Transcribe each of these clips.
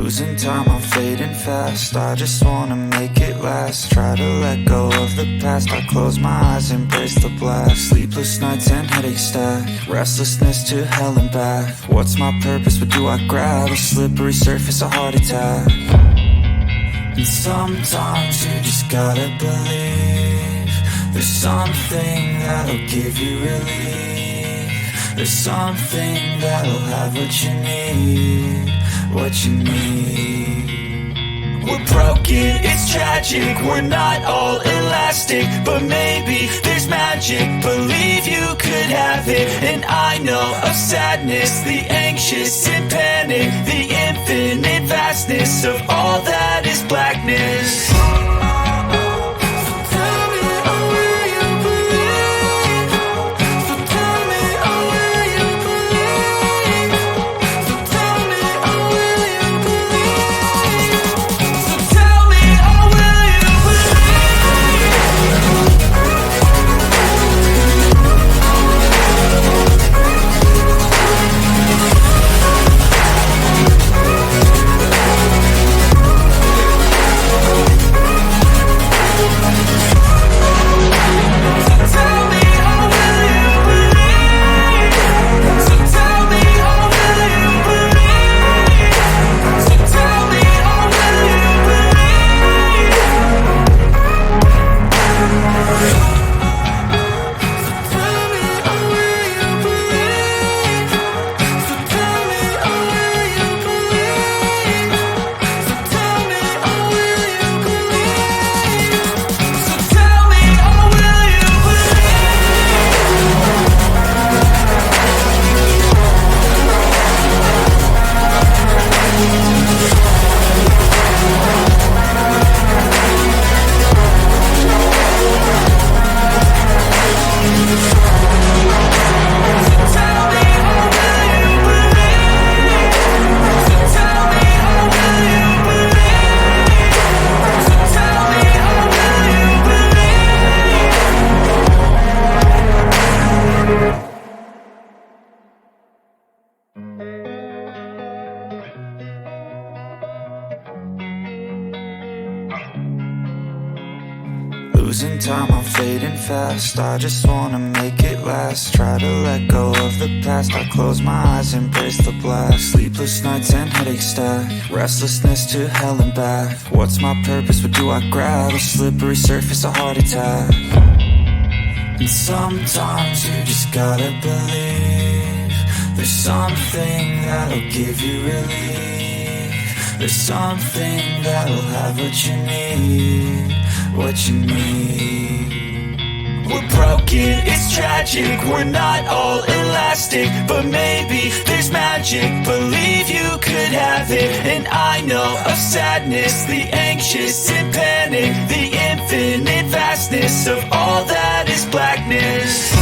Losing time, I'm fading fast. I just wanna make it last. Try to let go of the past. I close my eyes, embrace the blast. Sleepless nights and headaches stack. Restlessness to hell and back. What's my purpose? What do I grab? A slippery surface, a heart attack. And sometimes you just gotta believe there's something that'll give you relief. There's something that'll have what you need, what you need. We're broken, it's tragic, we're not all elastic, but maybe there's magic. Believe you could have it. And I know of sadness, the anxious and panic, the infinite vastness of all that is blackness. Losing time, I'm fading fast. I just wanna make it last. Try to let go of the past. I close my eyes, embrace the blast. Sleepless nights and headaches stack. Restlessness to hell and back. What's my purpose? What do I grab? A slippery surface, a heart attack. And sometimes you just gotta believe there's something that'll give you relief. There's something that'll have what you need, what you need. We're broken, it's tragic, we're not all elastic, but maybe there's magic. Believe you could have it. And I know of sadness, the anxious and panic, the infinite vastness of all that is blackness.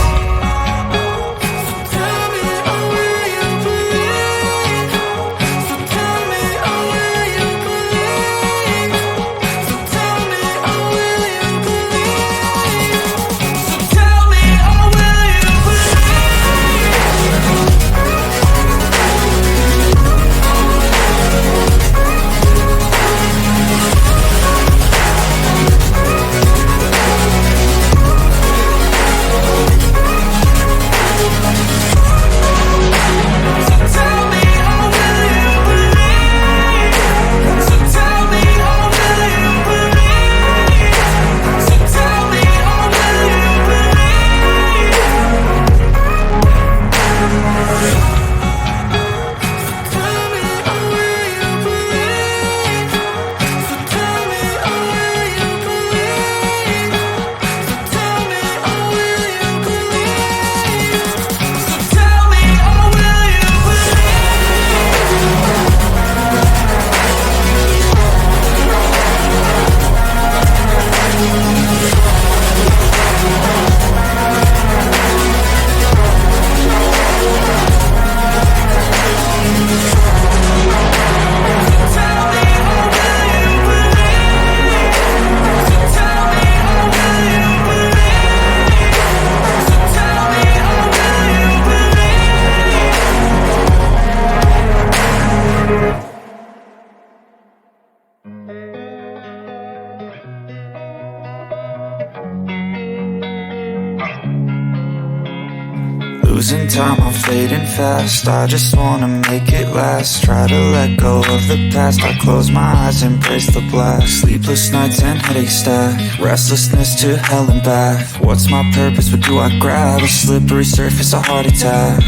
Losing time, I'm fading fast. I just wanna make it last. Try to let go of the past. I close my eyes, embrace the blast. Sleepless nights and headache stack. Restlessness to hell and back. What's my purpose, what do I grab? A slippery surface, a heart attack.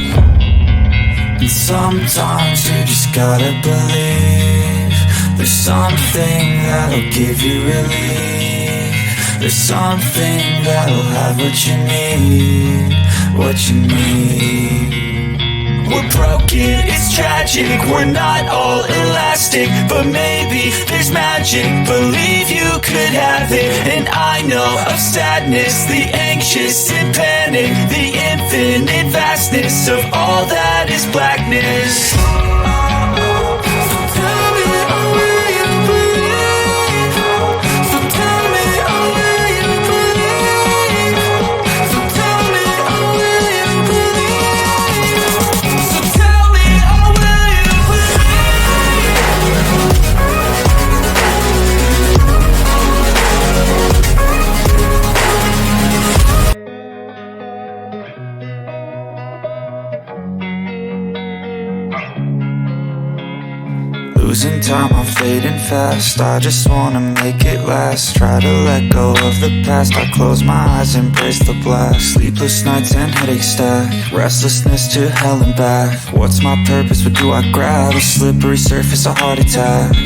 And sometimes you just gotta believe there's something that'll give you relief. There's something that'll have what you need, what you need. We're broken, it's tragic, we're not all elastic, but maybe there's magic, believe you could have it. And I know of sadness, the anxious and panic, the infinite vastness of all that is blackness. Losing time, I'm fading fast. I just wanna make it last. Try to let go of the past. I close my eyes, embrace the blast. Sleepless nights and headache stack. Restlessness to hell and back. What's my purpose, what do I grab? A slippery surface, a heart attack.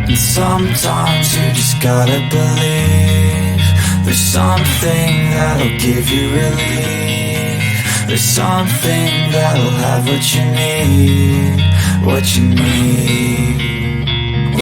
And sometimes you just gotta believe there's something that'll give you relief. There's something that'll have what you need, what you need.